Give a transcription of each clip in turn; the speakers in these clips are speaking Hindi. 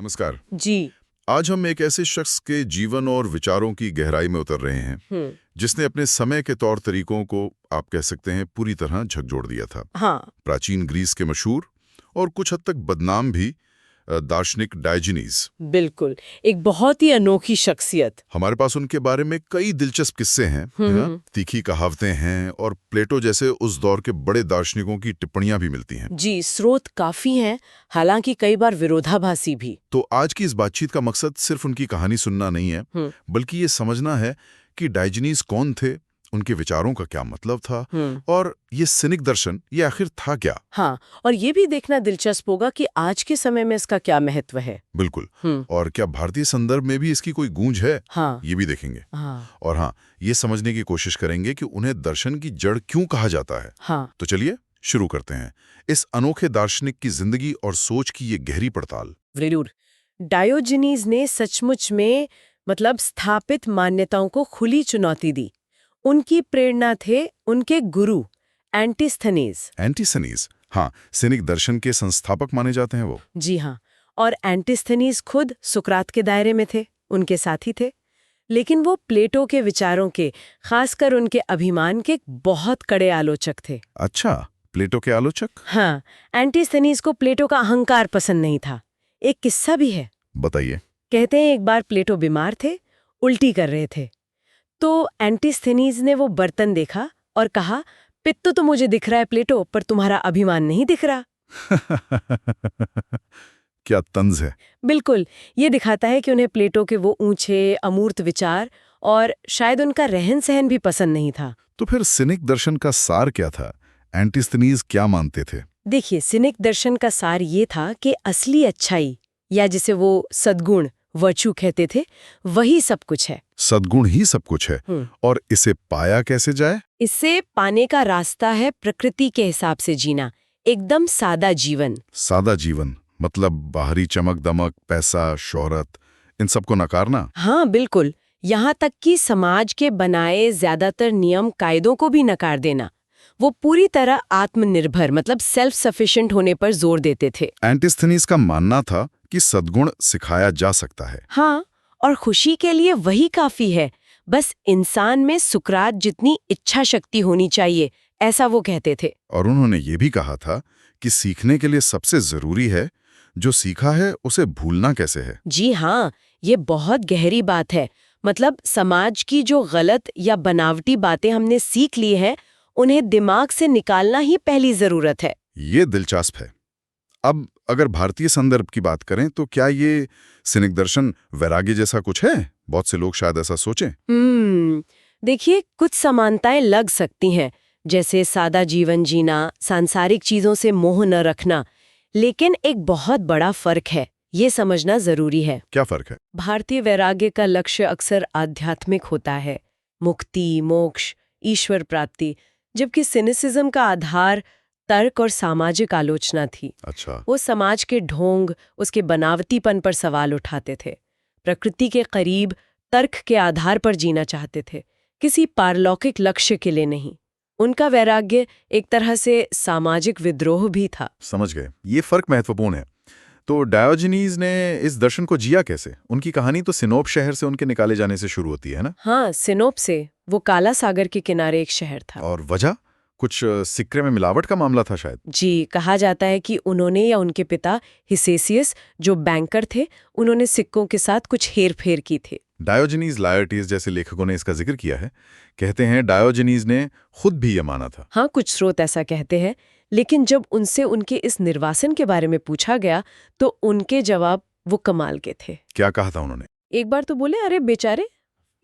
नमस्कार। जी। आज हम एक ऐसे शख्स के जीवन और विचारों की गहराई में उतर रहे हैं जिसने अपने समय के तौर तरीकों को आप कह सकते हैं पूरी तरह झकझोर दिया था। हाँ। प्राचीन ग्रीस के मशहूर और कुछ हद तक बदनाम भी दार्शनिक डायोजेनीज। बिल्कुल, एक बहुत ही अनोखी शख्सियत। हमारे पास उनके बारे में कई दिलचस्प किस्से हैं, है ना? तीखी कहावतें हैं और प्लेटो जैसे उस दौर के बड़े दार्शनिकों की टिप्पणियां भी मिलती हैं। जी, स्रोत काफी हैं, हालांकि कई बार विरोधाभासी भी। तो आज की इस बातचीत का मकसद सिर्फ उनकी कहानी सुनना नहीं है, बल्कि ये समझना है कि डायोजेनीज कौन थे, उनके विचारों का क्या मतलब था और ये सिनिक दर्शन ये आखिर था क्या। हाँ, और ये भी देखना दिलचस्प होगा कि आज के समय में इसका क्या महत्व है। बिल्कुल। और क्या भारतीय संदर्भ में भी इसकी कोई गूंज है, हाँ। ये भी देखेंगे। हाँ। और हाँ, ये समझने की कोशिश करेंगे कि उन्हें दर्शन की जड़ क्यों कहा जाता है। हाँ। तो चलिए शुरू करते हैं इस अनोखे दार्शनिक की जिंदगी और सोच की ये गहरी पड़ताल। जरूर। डायोजेनीज ने सचमुच में स्थापित मान्यताओं को खुली चुनौती दी। उनकी प्रेरणा थे उनके गुरु एंटिस्थनीज। एंटिस्थनीज, हाँ, सिनिक दर्शन के संस्थापक माने जाते हैं वो। जी हाँ, और एंटिस्थनीज खुद सुकरात के दायरे में थे, उनके साथी थे। लेकिन वो प्लेटो के विचारों के, खासकर उनके अभिमान के बहुत कड़े आलोचक थे। अच्छा, प्लेटो के आलोचक? हाँ, एंटिस्थनीज को प्लेटो का अहंकार पसंद नहीं था। एक किस्सा भी है। बताइए। कहते हैं एक बार प्लेटो बीमार थे, उल्टी कर रहे थे, तो एंटिस्थनीज ने वो बर्तन देखा और कहा, पित्त तो मुझे दिख रहा है प्लेटो, पर तुम्हारा अभिमान नहीं दिख रहा। क्या तंज है। बिल्कुल, ये दिखाता है कि उन्हें प्लेटो के वो ऊंचे अमूर्त विचार और शायद उनका रहन सहन भी पसंद नहीं था। तो फिर सिनिक दर्शन का सार क्या था? एंटिस्थनीज क्या मानते थे? देखिए, सिनिक दर्शन का सार ये था कि असली अच्छाई, या जिसे वो सद्गुण वर्चू कहते थे, वही सब कुछ है। सद्गुण ही सब कुछ है। और इसे पाया कैसे जाए? इससे पाने का रास्ता है प्रकृति के हिसाब से जीना, एकदम सादा जीवन। सादा जीवन मतलब बाहरी चमक दमक, पैसा, शोहरत, इन सबको नकारना? हाँ बिल्कुल, यहाँ तक कि समाज के बनाए ज्यादातर नियम कायदों को भी नकार देना। वो पूरी तरह आत्मनिर्भर सेल्फ सफिशिएंट होने पर जोर देते थे। एंटिस्थनीज का मानना था कि सद्गुण सिखाया जा सकता है। हाँ, और खुशी के लिए वही काफी है, बस इंसान में सुकरात जितनी इच्छा शक्ति होनी चाहिए, ऐसा वो कहते थे। और उन्होंने ये भी कहा था कि सीखने के लिए सबसे जरूरी है, जो सीखा है उसे भूलना कैसे है। जी हाँ, ये बहुत गहरी बात है। समाज की जो गलत या बनावटी बातें हमने सीख ली हैं, उन्हें दिमाग से निकालना ही पहली जरूरत है। ये दिलचस्प है। अब अगर भारतीय संदर्भ की बात करें तो क्या ये सिनिक दर्शन वैराग्य जैसा कुछ है? बहुत से लोग शायद ऐसा सोचें। देखिए, कुछ समानताएं लग सकती हैं, जैसे सादा जीवन जीना, सांसारिक चीजों से मोह न रखना। लेकिन एक बहुत बड़ा फर्क है, ये समझना जरूरी है। क्या फर्क है? भारतीय वैराग्य का लक्ष्य अक्सर आध्यात्मिक होता है, मुक्ति, मोक्ष, ईश्वर प्राप्ति, जबकि सिनिसिज्म का आधार तर्क और सामाजिक आलोचना थी। अच्छा। वो समाज के ढोंग, उसके बनावटीपन पर सवाल उठाते थे, प्रकृति के करीब तर्क के आधार पर जीना चाहते थे, किसी पारलौकिक लक्ष्य के लिए नहीं। उनका वैराग्य एक तरह से सामाजिक विद्रोह भी था। समझ गए, ये फर्क महत्वपूर्ण है। तो डायोजेनीज ने इस दर्शन को जिया कैसे? उनकी कहानी तो सिनोप शहर से उनके निकाले जाने से शुरू होती है ना? हाँ, सिनोप से। वो काला सागर के किनारे एक शहर था। और वजह कुछ सिक्के में मिलावट का मामला था शायद। जी, कहा जाता है कि उन्होंने या उनके पिता हिसेसियस, जो बैंकर थे, उन्होंने सिक्कों के साथ कुछ हेर फेर की थी। डायोजेनीज लायर्टीज जैसे लेखकों ने इसका जिक्र किया है। कहते हैं डायोजेनीज ने खुद भी ये माना था। हाँ, कुछ स्रोत ऐसा कहते हैं, लेकिन जब उनसे उनके इस निर्वासन के बारे में पूछा गया तो उनके जवाब वो कमाल के थे। क्या कहा था उन्होंने? एक बार तो बोले, अरे बेचारे,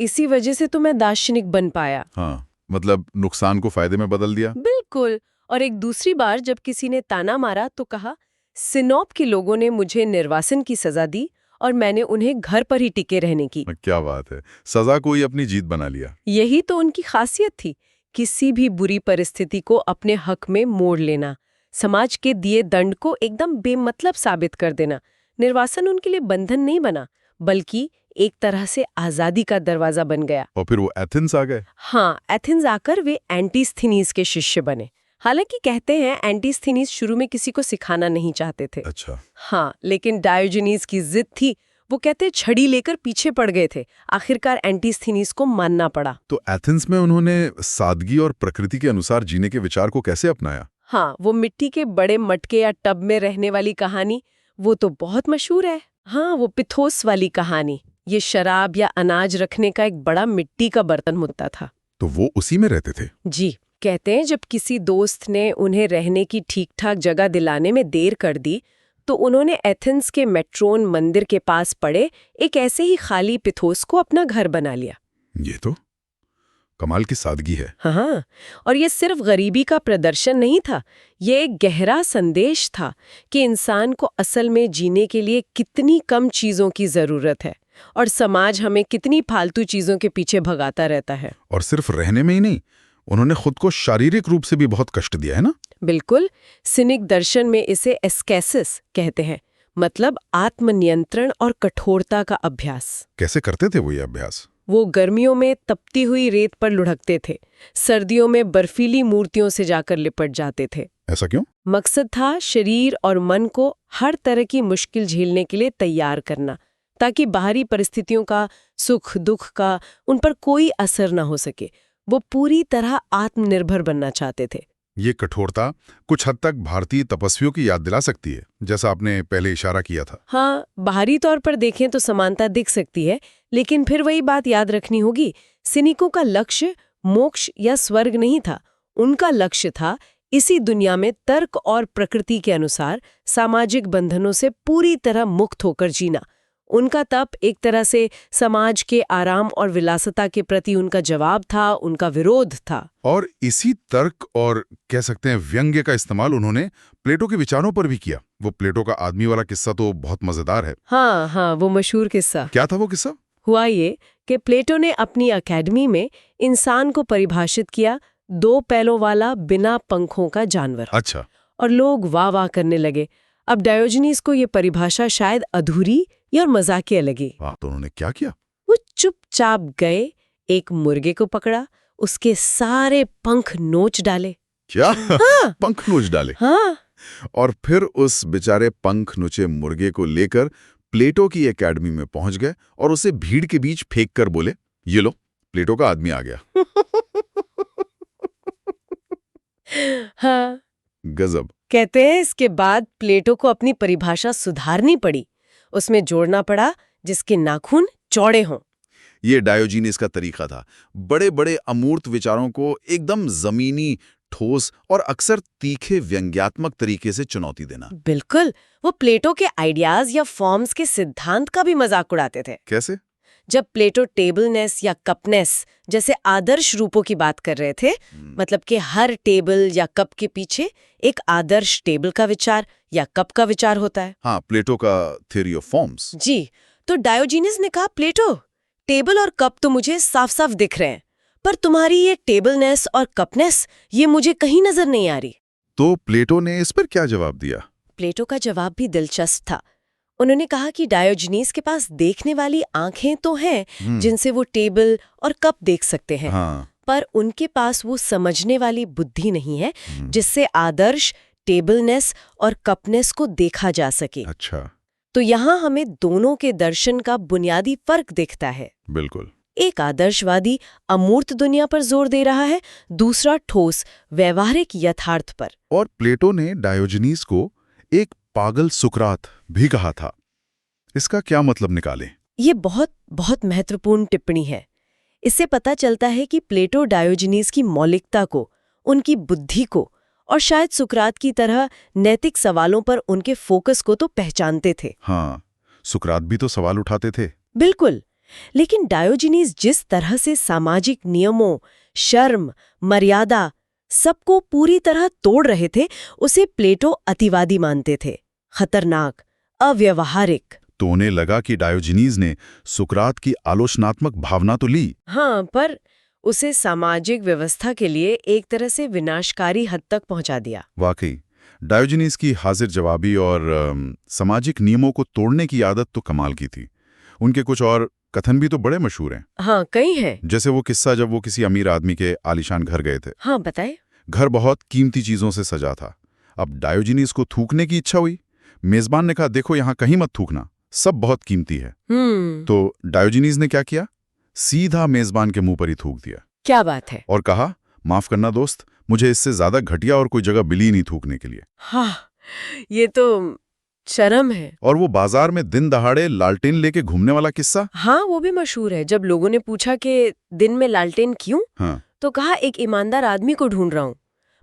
इसी वजह से तो मैं दार्शनिक बन पाया। हाँ, मतलब नुकसान को फायदे में बदल दिया। बिल्कुल। और एक दूसरी बार जब किसी ने ताना मारा तो कहा, सिनोप के लोगों ने मुझे निर्वासन की सजा दी और मैंने उन्हें घर पर ही टिके रहने की। क्या बात है, सजा को ही अपनी जीत बना लिया। यही तो उनकी खासियत थी, किसी भी बुरी परिस्थिति को अपने हक में मोड़ लेना, समाज के दिए दंड को एकदम बेमतलब साबित कर देना। निर्वासन उनके लिए बंधन नहीं बना, बल्कि एक तरह से आजादी का दरवाजा बन गया। और फिर वो एथेंस आ गए। हाँ, एथेंस आकर वे एंटिस्थनीज के शिष्य बने। हालांकि कहते हैं एंटीस्थीनीज शुरू में किसी को सिखाना नहीं चाहते थे। अच्छा। हाँ, लेकिन डायोजनीज की जिद थी। वो कहते छड़ी लेकर पीछे पड़ गए थे। आखिरकार एंटीस्थीनीज को मानना पड़ा। तो एथेंस में उन्होंने सादगी और प्रकृति के अनुसार जीने के विचार को कैसे अपनाया? हाँ, वो मिट्टी के बड़े मटके या टब में रहने वाली कहानी, वो तो बहुत मशहूर है। हाँ, वो पिथोस वाली कहानी। ये शराब या अनाज रखने का एक बड़ा मिट्टी का बर्तन होता था। तो वो उसी में रहते थे? जी, कहते हैं जब किसी दोस्त ने उन्हें रहने की ठीक-ठाक जगह दिलाने में देर कर दी, तो उन्होंने एथेंस के मेट्रोन मंदिर के पास पड़े एक ऐसे ही खाली पिथोस को अपना घर बना लिया। ये तो कमाल की सादगी है। हाँ, और ये सिर्फ गरीबी का प्रदर्शन नहीं था, ये एक गहरा संदेश था कि इंसान को असल में जीने के लिए कितनी कम चीजों की जरूरत है और समाज हमें कितनी फालतू चीजों के पीछे भगाता रहता है। और सिर्फ रहने में ही नहीं, उन्होंने खुद को शारीरिक रूप से भी बहुत कष्ट दिया है ना? बिल्कुल। सिनिक दर्शन में इसे एस्केसिस कहते हैं, मतलब आत्मनियंत्रण और कठोरता का अभ्यास। कैसे करते थे वो ये अभ्यास? वो गर्मियों में तपती हुई रेत पर लुढ़कते थे, सर्दियों में बर्फीली मूर्तियों से जाकर लिपट जाते थे। ऐसा क्यों? मकसद था शरीर और मन को हर तरह की मुश्किल झेलने के लिए तैयार करना, ताकि बाहरी परिस्थितियों का, सुख दुख का उन पर कोई असर न हो सके। वो पूरी तरह आत्मनिर्भर बनना चाहते थे। ये कठोरता कुछ हद तक भारतीय तपस्वियों की याद दिला सकती है, जैसा आपने पहले इशारा किया था। हाँ, बाहरी तौर पर देखें तो समानता दिख सकती है, लेकिन फिर वही बात याद रखनी होगी, सिनिकों का लक्ष्य मोक्ष या स्वर्ग नहीं था। उनका लक्ष्य था इसी दुनिया में तर्क और प्रकृति के अनुसार सामाजिक बंधनों से पूरी तरह मुक्त होकर जीना। उनका तप एक तरह से समाज के आराम और विलासिता के प्रति उनका जवाब था, उनका विरोध था। और इसी तर्क और कह सकते हैं व्यंग्य का इस्तेमाल उन्होंने प्लेटो के विचारों पर भी किया। वो प्लेटो का आदमी वाला किस्सा तो बहुत मजेदार है। हाँ, वो मशहूर किस्सा। क्या था वो किस्सा? हुआ ये कि प्लेटो ने अपनी अकेडमी में इंसान को परिभाषित किया 2 पैरों वाला बिना पंखों का जानवर। अच्छा। और लोग वाह वाह करने लगे। अब डायोजनीज को ये परिभाषा शायद अधूरी या मजाकिया लगी। तो उन्होंने क्या किया? वो चुपचाप गए, एक मुर्गे को पकड़ा, उसके सारे पंख नोच डाले। क्या? हाँ। पंख नोच डाले? हाँ। और फिर उस बेचारे पंख नोचे मुर्गे को लेकर प्लेटो की एकेडमी में पहुंच गए और उसे भीड़ के बीच फेंक कर बोले, ये लो, प्लेटो का आदमी आ गया। हाँ। गजब। कहते हैं इसके बाद प्लेटो को अपनी परिभाषा सुधारनी पड़ी। उसमें जोड़ना पड़ा जिसके नाखून चौड़े हों। ये डायोजीनिस का तरीका था, बड़े बड़े अमूर्त विचारों को एकदम जमीनी, ठोस और अक्सर तीखे व्यंग्यात्मक तरीके से चुनौती देना। बिल्कुल। वो प्लेटो के आइडियाज या फॉर्म्स के सिद्धांत का भी मजाक उड़ाते थे। कैसे? जब प्लेटो टेबलनेस या कपनेस जैसे आदर्श रूपों की बात कर रहे थे, मतलब कि हर टेबल या कप के पीछे एक आदर्श टेबल का विचार या कप का विचार होता है। हाँ, प्लेटो का थ्योरी ऑफ फॉर्म्स। जी, तो डायोजीनिस ने कहा, प्लेटो, टेबल और कप तो मुझे साफ साफ दिख रहे हैं, पर तुम्हारी ये टेबलनेस और कपनेस ये मुझे कहीं नजर नहीं आ रही। तो प्लेटो ने इस पर क्या जवाब दिया? प्लेटो का जवाब भी दिलचस्प था। उन्होंने कहा कि डायोजनीस के पास देखने वाली आंखें तो हैं जिनसे वो टेबल और कप देख सकते हैं। हाँ। पर उनके पास वो समझने वाली बुद्धि नहीं है जिससे आदर्श टेबलनेस और कपनेस को देखा जा सके। अच्छा। तो यहाँ हमें दोनों के दर्शन का बुनियादी फर्क दिखता है। बिल्कुल। एक आदर्शवादी अमूर्त दुनिया पर जोर दे रहा है, दूसरा ठोस व्यवहारिक यथार्थ पर। और प्लेटो ने डायोजनीस को एक पागल सुकरात भी कहा था। इसका क्या मतलब निकालें? ये बहुत बहुत महत्वपूर्ण टिप्पणी है। इससे पता चलता है कि प्लेटो डायोजनीस की मौलिकता को, उनकी बुद्धि को और शायद सुकरात की तरह नैतिक सवालों पर उनके फोकस को तो पहचानते थे। हाँ, सुकरात भी तो सवाल उठाते थे। बिल्कुल। लेकिन डायोजनीस जिस तरह से सामाजिक नियमों, शर्म, मर्यादा सबको पूरी तरह तोड़ रहे थे, उसे प्लेटो अतिवादी मानते थे, खतरनाक, अव्यवहारिक। तो उन्हें लगा कि डायोजनीस ने सुकरात की आलोचनात्मक भावना तो ली, हाँ, पर उसे सामाजिक व्यवस्था के लिए एक तरह से विनाशकारी हद तक पहुंचा दिया। वाकई डायोजनीस की हाजिर जवाबी और सामाजिक नियमों को तोड़ने की आदत तो कमाल की थी। उनके कुछ और कथन भी तो बड़े मशहूर हैं। हाँ, कई हैं। जैसे वो किस्सा जब वो किसी अमीर आदमी के आलीशान घर गए थे। हाँ, बताएं। घर बहुत कीमती चीजों से सजा था। अब डायोजनीज को थूकने की इच्छा हुई। मेजबान ने कहा, देखो यहाँ कहीं मत थूकना, सब बहुत कीमती है। तो डायोजनीज ने क्या किया? सीधा मेजबान के मुंह पर ही थूक दिया। क्या बात है। और कहा, माफ करना दोस्त, मुझे इससे ज्यादा घटिया और कोई जगह मिली नहीं थूकने के लिए। हाँ, ये तो शर्म है। और वो बाजार में दिन दहाड़े लालटेन लेके घूमने वाला किस्सा। हाँ, वो भी मशहूर है। जब लोगों ने पूछा कि दिन में लालटेन क्यों, हाँ, तो कहा एक ईमानदार आदमी को ढूंढ रहा हूँ।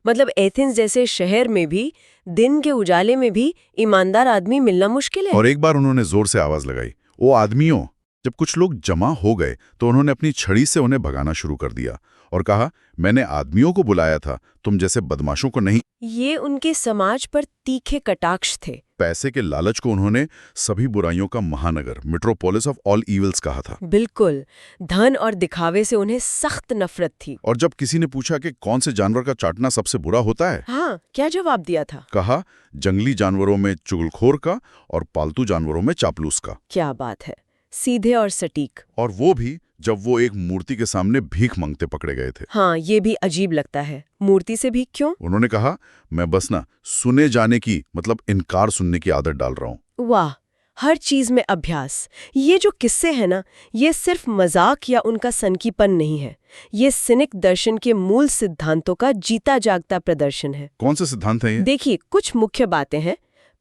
मतलब एथेंस जैसे शहर में भी दिन के उजाले में भी ईमानदार आदमी मिलना मुश्किल है। और एक बार उन्होंने जोर से आवाज लगाई, ओ आदमियों। जब कुछ लोग जमा हो गए तो उन्होंने अपनी छड़ी से उन्हें भगाना शुरू कर दिया और कहा, मैंने आदमियों को बुलाया था, तुम जैसे बदमाशों को नहीं। ये उनके समाज पर तीखे कटाक्ष थे। पैसे के लालच को उन्होंने सभी बुराइयों का महानगर, मेट्रोपोलिस ऑफ ऑल इविल्स कहा था। बिल्कुल, धन और दिखावे से उन्हें सख्त नफरत थी। और जब किसी ने पूछा कि कौन से जानवर का चाटना सबसे बुरा होता है, हाँ, क्या जवाब दिया था? कहा, जंगली जानवरों में चुगलखोर का और पालतू जानवरों में चापलूस का। क्या बात है, सीधे और सटीक। और वो भी जब वो एक मूर्ति के सामने भीख मांगते पकड़े गए थे। हाँ, ये भी अजीब लगता है। मूर्ति से भी क्यों? उन्होंने कहा, मैं बस ना सुने जाने की, मतलब इनकार सुनने की आदत डाल रहा हूं। वाह, हर चीज में अभ्यास। ये जो किस्से हैं ना, ये सिर्फ मजाक या उनका सनकीपन नहीं है। ये सिनिक दर्शन के मूल सिद्धांतों का जीता जागता प्रदर्शन है। कौन से सिद्धांत हैं ये? देखिए, कुछ मुख्य बातें हैं।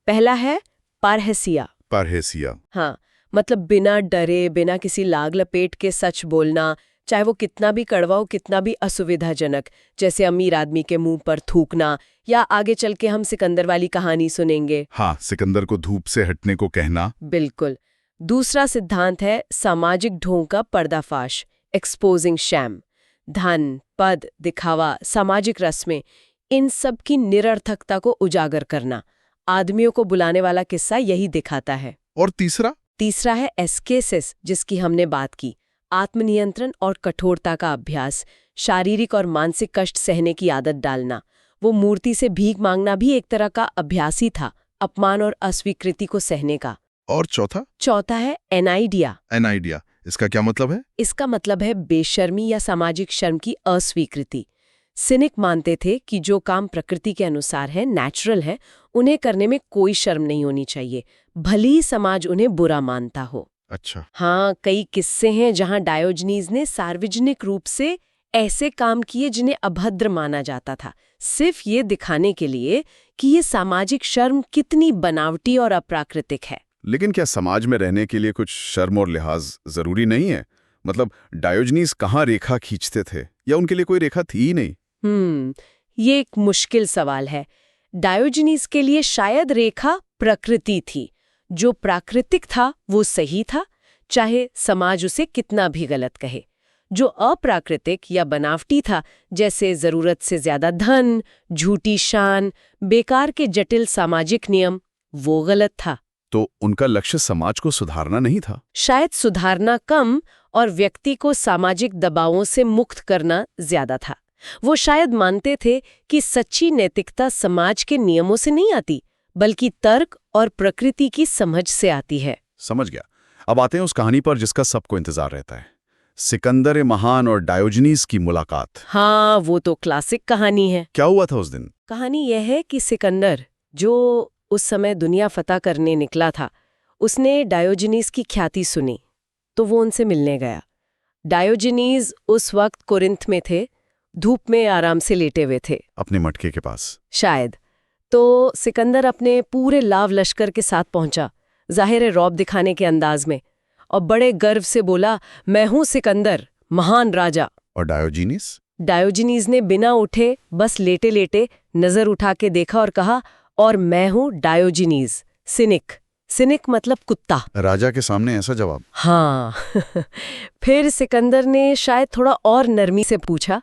पहला है पारहेसिया। पारहेसिया। हाँ, मतलब बिना डरे, बिना किसी लाग लपेट के सच बोलना, चाहे वो कितना भी कड़वा हो, कितना भी असुविधाजनक। जैसे अमीर आदमी के मुंह पर थूकना, या आगे चल के हम सिकंदर वाली कहानी सुनेंगे। हाँ, सिकंदर को धूप से हटने को कहना। बिल्कुल। दूसरा सिद्धांत है सामाजिक ढोंग का पर्दाफाश, एक्सपोजिंग शैम। धन, पद, दिखावा, सामाजिक रस्में, इन सब की निरर्थकता को उजागर करना। आदमियों को बुलाने वाला किस्सा यही दिखाता है। और तीसरा है एस्केसिस, जिसकी हमने बात की। आत्मनियंत्रण और कठोरता का अभ्यास, शारीरिक और मानसिक कष्ट सहने की आदत डालना। वो मूर्ति से भीख मांगना भी एक तरह का अभ्यास ही था, अपमान और अस्वीकृति को सहने का। और चौथा है एनाइडिया। एनाइडिया, इसका क्या मतलब है? इसका मतलब है बेशर्मी या सामाजिक शर्म की अस्वीकृति। सिनिक मानते थे कि जो काम प्रकृति के अनुसार है, नेचुरल है, उन्हें करने में कोई शर्म नहीं होनी चाहिए, भले ही समाज उन्हें बुरा मानता हो। अच्छा। हाँ, कई किस्से हैं जहां डायोजनीज ने सार्वजनिक रूप से ऐसे काम किए जिन्हें अभद्र माना जाता था, सिर्फ ये दिखाने के लिए कि ये सामाजिक शर्म कितनी बनावटी और अप्राकृतिक है। लेकिन क्या समाज में रहने के लिए कुछ शर्म और लिहाज जरूरी नहीं है? मतलब डायोजनीज कहाँ रेखा खींचते थे, या उनके लिए कोई रेखा थी ही नहीं? ये एक मुश्किल सवाल है। डायोजनीज के लिए शायद रेखा प्रकृति थी। जो प्राकृतिक था वो सही था, चाहे समाज उसे कितना भी गलत कहे। जो अप्राकृतिक या बनावटी था, जैसे जरूरत से ज्यादा धन, झूठी शान, बेकार के जटिल सामाजिक नियम, वो गलत था। तो उनका लक्ष्य समाज को सुधारना नहीं था? शायद सुधारना कम और व्यक्ति को सामाजिक दबावों से मुक्त करना ज्यादा था। वो शायद मानते थे कि सच्ची नैतिकता समाज के नियमों से नहीं आती, बल्कि तर्क और प्रकृति की समझ से आती है। समझ गया। अब आते हैं उस कहानी पर जिसका सबको इंतजार रहता है, सिकंदर महान और डायोजनीज की मुलाकात। हाँ, वो तो क्लासिक कहानी है। क्या हुआ था उस दिन? कहानी यह है कि सिकंदर, जो उस समय दुनिया फतह करने निकला था, उसने डायोजनीज की ख्याति सुनी, तो वो उनसे मिलने गया। डायोजनीज उस वक्त कोरिंथ में थे, धूप में आराम से लेटे हुए थे, अपने मटके के पास शायद। तो सिकंदर अपने पूरे लाव लश्कर के साथ पहुंचा, जाहिर रौब दिखाने के अंदाज में, और बड़े गर्व से बोला, मैं हूं सिकंदर, महान राजा। और डायोजनीज ने बिना उठे बस लेटे लेटे नजर उठा के देखा और कहा, और मैं हूं डायोजनीज, सिनिक मतलब कुत्ता। राजा के सामने ऐसा जवाब? हाँ। फिर सिकंदर ने शायद थोड़ा और नरमी से पूछा,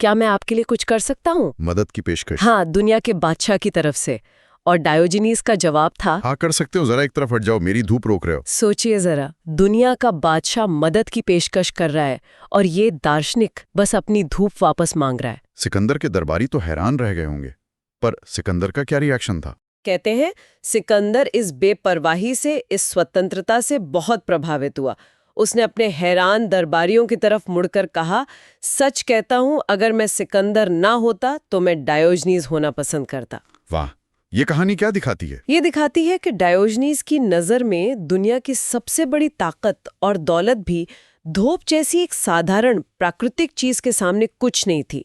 क्या मैं आपके लिए कुछ कर सकता हूँ? मदद की पेशकश? हाँ, दुनिया के बादशाह की तरफ से। और डायोजनीज का जवाब था, हाँ कर सकते हो, जरा एक तरफ हट जाओ, मेरी धूप रोक रहे हो। सोचिए जरा, दुनिया का बादशाह मदद की पेशकश कर रहा है और ये दार्शनिक बस अपनी धूप वापस मांग रहा है। सिकंदर के दरबारी तो हैरान रह गए होंगे, पर सिकंदर का क्या रिएक्शन था? कहते हैं सिकंदर इस बेपरवाही से, इस स्वतंत्रता से बहुत प्रभावित हुआ। उसने अपने हैरान दरबारियों की तरफ मुड़कर कहा, सच कहता हूं, अगर मैं सिकंदर ना होता तो मैं डायोजनीज होना पसंद करता। वाह, ये कहानी क्या दिखाती है? ये दिखाती है कि डायोजनीज की नज़र में दुनिया की सबसे बड़ी ताकत और दौलत भी धूप जैसी एक साधारण प्राकृतिक चीज के सामने कुछ नहीं थी।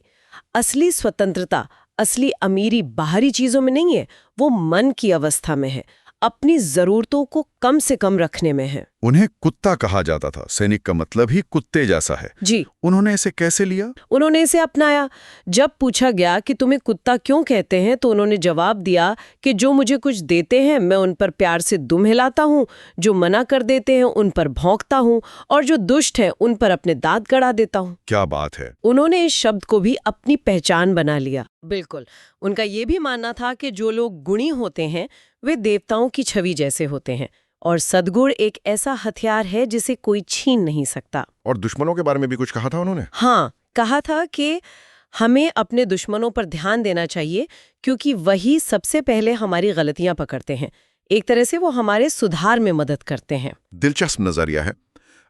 असली स्वतंत्रता, असली अमीरी बाहरी चीजों में नहीं है, वो मन की अवस्था में है, अपनी जरूरतों को कम से कम रखने में है। उन्हें कुत्ता कहा जाता था, सैनिक का मतलब ही कुत्ते जैसा है। जी, उन्होंने इसे कैसे लिया? उन्होंने इसे अपनाया। जब पूछा गया कि तुम्हें कुत्ता क्यों कहते हैं, तो उन्होंने जवाब दिया कि जो मुझे कुछ देते हैं मैं उन पर प्यार से दुम हिलाता हूँ, जो मना कर देते हैं उन पर भौंकता हूँ, और जो दुष्ट हैं उन पर अपने दांत गड़ा देता हूँ। क्या बात है! उन्होंने इस शब्द को भी अपनी पहचान बना लिया। बिल्कुल, उनका ये भी मानना था कि जो लोग गुणी होते हैं वे देवताओं की छवि जैसे होते हैं, और सद्गुण एक ऐसा हथियार है जिसे कोई छीन नहीं सकता। और दुश्मनों के बारे में भी कुछ कहा था उन्होंने? हाँ, कहा था कि हमें अपने दुश्मनों पर ध्यान देना चाहिए, क्योंकि वही सबसे पहले हमारी गलतियां पकड़ते हैं। एक तरह से वो हमारे सुधार में मदद करते हैं। दिलचस्प नजरिया है।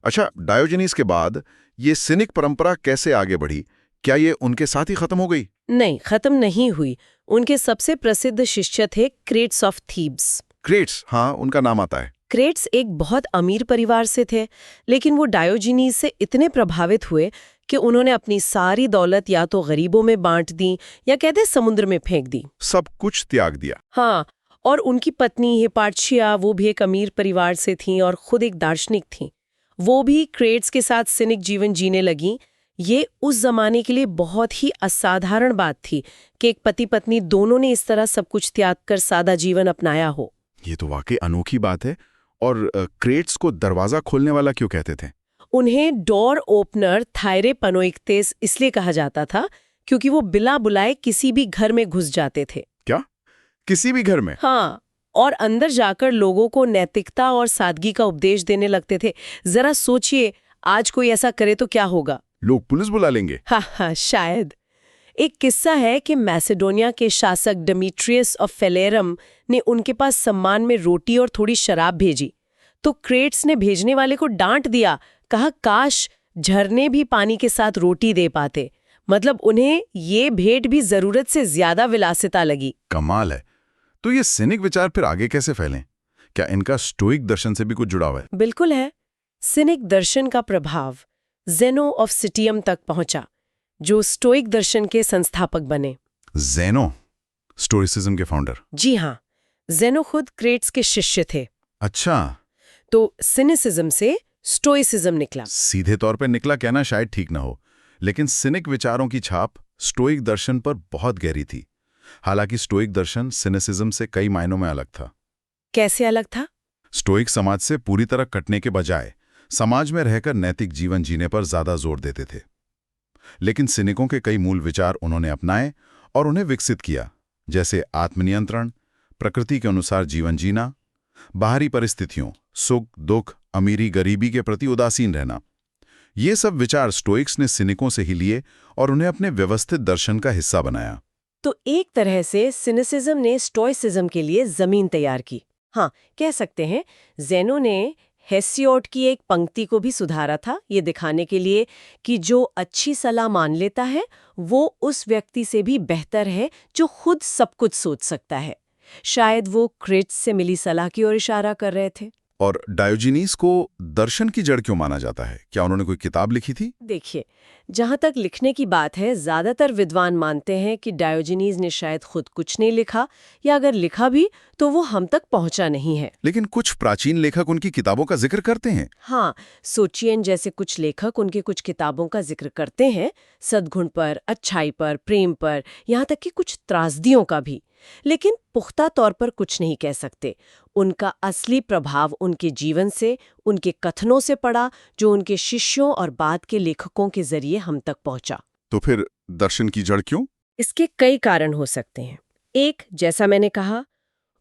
अच्छा, डायोजनीस के बाद ये सिनिक परंपरा कैसे आगे बढ़ी? क्या ये उनके साथ ही खत्म हो गई? नहीं, खत्म नहीं हुई। उनके सबसे प्रसिद्ध शिष्य थे क्रेट्स ऑफ थीब्स। क्रेट्स, हाँ, उनका नाम आता है। क्रेट्स एक बहुत अमीर परिवार से थे, लेकिन वो डायोजनीज से इतने प्रभावित हुए कि उन्होंने अपनी सारी दौलत या तो गरीबों में बांट दी या कहते समुद्र में फेंक दी। सब कुछ त्याग दिया। हाँ, और उनकी पत्नी हिपार्चिया, वो भी एक अमीर परिवार से थीं और खुद एक दार्शनिक थीं। वो भी क्रेट्स के साथ सिनिक जीवन जीने लगीं। ये उस जमाने के लिए बहुत ही असाधारण बात थी कि एक पति पत्नी दोनों ने इस तरह सब कुछ त्याग कर सादा जीवन अपनाया हो। ये तो वाकई अनोखी बात है। और क्रेट्स को दरवाजा खोलने वाला क्यों कहते थे? उन्हें डोर ओपनर थायरे पनोइक्तेस इसलिए कहा जाता था क्योंकि वो बिना बुलाए किसी भी घर में घुस जाते थे। क्या? किसी भी घर में? हाँ, और अंदर जाकर लोगों को नैतिकता और सादगी का उपदेश देने लगते थे। जरा सोचिए, आज कोई ऐसा करे तो क्या होगा? लोग पुलिस बुला लेंगे। हाँ, शायद। एक किस्सा है कि मैसेडोनिया के शासक डिमिट्रियस ऑफ फेलेरम ने उनके पास सम्मान में रोटी और थोड़ी शराब भेजी, तो क्रेट्स ने भेजने वाले को डांट दिया, कहा काश झरने भी पानी के साथ रोटी दे पाते। मतलब उन्हें ये भेंट भी जरूरत से ज्यादा विलासिता लगी। कमाल है। तो ये सिनिक विचार फिर आगे कैसे फैले? क्या इनका स्टोइक दर्शन से भी कुछ जुड़ा हुआ है? बिल्कुल है। सिनिक दर्शन का प्रभाव ज़ेनो ऑफ सिटियम तक पहुंचा, जो स्टोइक दर्शन के संस्थापक बने। ज़ेनो, स्टोइसिज्म के फाउंडर? जी हाँ, ज़ेनो खुद क्रेट्स के शिष्य थे। अच्छा, तो सिनिसिज्म से स्टोइसिज्म निकला। सीधे तौर पर निकला कहना शायद ठीक ना हो, लेकिन सिनिक विचारों की छाप स्टोइक दर्शन पर बहुत गहरी थी। हालांकि स्टोइक दर्शन सिनिसिज्म से कई मायनों में अलग था। कैसे अलग था? स्टोइक समाज से पूरी तरह कटने के बजाय समाज में रहकर नैतिक जीवन जीने पर ज्यादा जोर देते थे। लेकिन सिनिकों के कई मूल विचार उन्होंने अपनाए और उन्हें विकसित किया, जैसे आत्मनियंत्रण, प्रकृति के अनुसार जीवन जीना, बाहरी परिस्थितियों, सुख दुख, अमीरी गरीबी के प्रति उदासीन रहना। ये सब विचार स्टोइक्स ने सिनिकों से ही लिए और उन्हें अपने व्यवस्थित दर्शन का हिस्सा बनाया। तो एक तरह से सिनिसिज्म ने स्टोइसिज्म के लिए जमीन तैयार की। हाँ, कह सकते हैं ज़ेनो ने हेसियोड की एक पंक्ति को भी सुधारा था, ये दिखाने के लिए कि जो अच्छी सलाह मान लेता है वो उस व्यक्ति से भी बेहतर है जो खुद सब कुछ सोच सकता है। शायद वो क्रेट्स से मिली सलाह की ओर इशारा कर रहे थे। और डायोजनीस को दर्शन की जड़ क्यों माना जाता है? क्या उन्होंने कोई किताब लिखी थी? देखिए, जहां तक लिखने की बात है, ज्यादातर विद्वान मानते हैं कि डायोजनीज ने शायद खुद कुछ नहीं लिखा, या अगर लिखा भी तो वो हम तक पहुंचा नहीं है। लेकिन कुछ प्राचीन लेखक उनकी किताबों का जिक्र करते हैं। हाँ, सोचिएन जैसे कुछ लेखक उनके कुछ किताबों का जिक्र करते हैं, सद्गुण पर, अच्छाई पर, प्रेम पर, यहाँ तक कि कुछ त्रासदियों का भी। लेकिन पुख्ता तौर पर कुछ नहीं कह सकते। उनका असली प्रभाव उनके जीवन से, उनके कथनों से पड़ा, जो उनके शिष्यों और बाद के लेखकों के जरिए हम तक पहुंचा। तो फिर दर्शन की जड़ क्यों? इसके कई कारण हो सकते हैं। एक, जैसा मैंने कहा,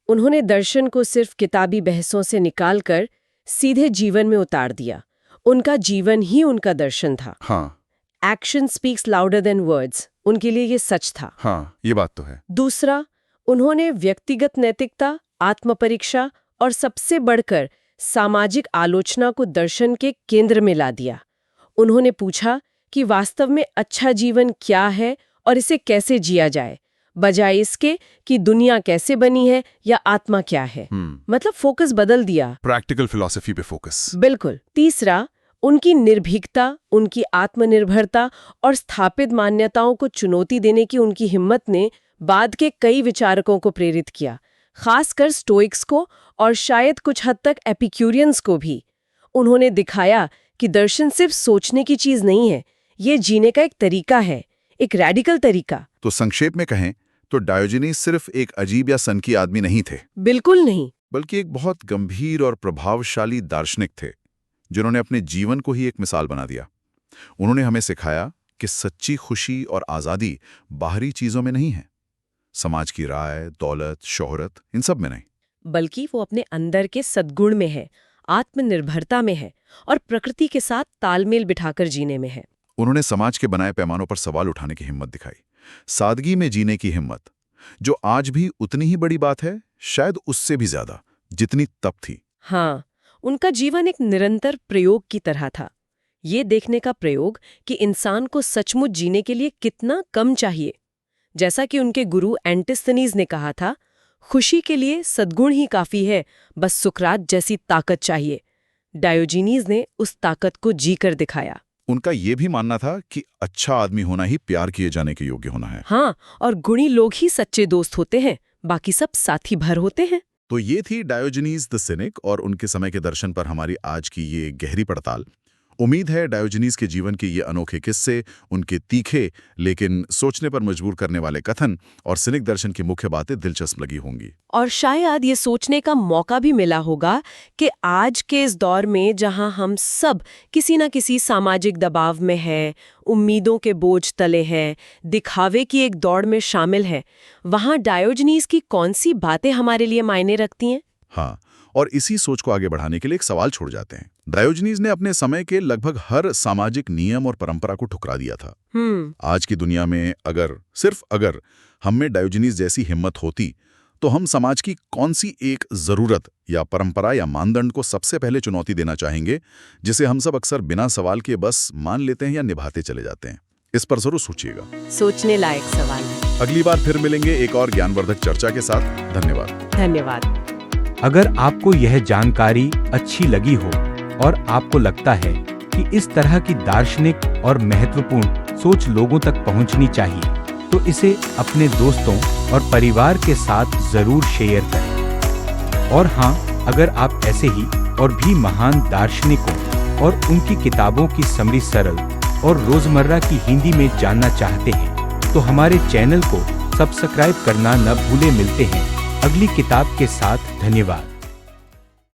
उन्होंने दर्शन को सिर्फ किताबी बहसों से निकालकर सीधे जीवन में उतार दिया। उनका जीवन ही उनका दर्शन था। हाँ, action speaks louder than words, उनके लिए ये सच था। हाँ, ये बात तो है। दूसरा, उन्होंने व्यक्तिगत नैतिकता, आत्मपरीक्षा और सबसे बढ़कर सामाजिक आलोचना को दर्शन के केंद्र में ला दिया। उन्होंने पूछा कि वास्तव में अच्छा जीवन क्या है और इसे कैसे जिया जाए, बजाय इसके कि दुनिया कैसे बनी है या आत्मा क्या है। मतलब फोकस बदल दिया। प्रैक्टिकल फिलॉसफी पे फोकस। बिल्कुल। तीसरा, उनकी निर्भीकता, उनकी आत्मनिर्भरता और स्थापित मान्यताओं को चुनौती देने की उनकी हिम्मत ने बाद के कई विचारकों को प्रेरित किया, खासकर स्टोइक्स को और शायद कुछ हद तक एपिक्यूरियंस को भी। उन्होंने दिखाया कि दर्शन सिर्फ सोचने की चीज नहीं है, ये जीने का एक तरीका है, एक रैडिकल तरीका। तो संक्षेप में कहें तो डायोजेनीस सिर्फ एक अजीब या सनकी आदमी नहीं थे। बिल्कुल नहीं। बल्कि एक बहुत गंभीर और प्रभावशाली दार्शनिक थे, जिन्होंने अपने जीवन को ही एक मिसाल बना दिया। उन्होंने हमें सिखाया कि सच्ची खुशी और आज़ादी बाहरी चीज़ों में नहीं है, समाज की राय, दौलत, शोहरत, इन सब में नहीं, बल्कि वो अपने अंदर के सद्गुण में है, आत्मनिर्भरता में है और प्रकृति के साथ तालमेल बिठाकर जीने में है। उन्होंने समाज के बनाए पैमानों पर सवाल उठाने की हिम्मत दिखाई, सादगी में जीने की हिम्मत, जो आज भी उतनी ही बड़ी बात है, शायद उससे भी ज्यादा, जितनी तब थी। हाँ, उनका जीवन एक निरंतर प्रयोग की तरह था। ये देखने का प्रयोग कि इंसान को सचमुच जीने के लिए कितना कम चाहिए। जैसा कि उनके गुरु एंटिस्थनीज ने कहा था, खुशी के लिए सद्गुण ही काफी है, बस सुकरात जैसी ताकत चाहिए। डायोजेनीज ने उस ताकत को जीकर दिखाया। उनका ये भी मानना था कि अच्छा आदमी होना ही प्यार किए जाने के योग्य होना है। हाँ, और गुणी लोग ही सच्चे दोस्त होते हैं, बाकी सब साथी भर होते हैं। तो ये थी डायोजेनीज द सिनिक और उनके समय के दर्शन पर हमारी आज की ये गहरी पड़ताल। उम्मीद है डायोजेनीज के जीवन के ये अनोखे किस्से, उनके तीखे लेकिन सोचने पर मजबूर करने वाले कथन और सिनिक दर्शन की मुख्य बातें दिलचस्प लगी होंगी। और शायद ये सोचने का मौका भी मिला होगा कि आज के इस दौर में जहां हम सब किसी न किसी सामाजिक दबाव में हैं, उम्मीदों के बोझ तले हैं, दिखावे की एक दौड़ में शामिल है, वहां डायोजेनीज की कौन सी बातें हमारे लिए मायने रखती हैं? हाँ, और इसी सोच को आगे बढ़ाने के लिए एक सवाल छोड़ जाते हैं। डायोजेनीज ने अपने समय के लगभग हर सामाजिक नियम और परंपरा को ठुकरा दिया था। आज की दुनिया में सिर्फ अगर हम में डायोजेनीज जैसी हिम्मत होती, तो हम समाज की कौन सी एक जरूरत या परंपरा या मानदंड को सबसे पहले चुनौती देना चाहेंगे, जिसे हम सब अक्सर बिना सवाल के बस मान लेते हैं या निभाते चले जाते हैं? इस पर जरूर सोचिएगा। सोचने लायक सवाल है। अगली बार फिर मिलेंगे एक और ज्ञानवर्धक चर्चा के साथ। धन्यवाद। धन्यवाद। अगर आपको यह जानकारी अच्छी लगी हो और आपको लगता है कि इस तरह की दार्शनिक और महत्वपूर्ण सोच लोगों तक पहुंचनी चाहिए, तो इसे अपने दोस्तों और परिवार के साथ जरूर शेयर करें। और हाँ, अगर आप ऐसे ही और भी महान दार्शनिकों और उनकी किताबों की समरी सरल और रोजमर्रा की हिंदी में जानना चाहते हैं, तो हमारे चैनल को सब्सक्राइब करना न भूलें। मिलते हैं अगली किताब के साथ। धन्यवाद।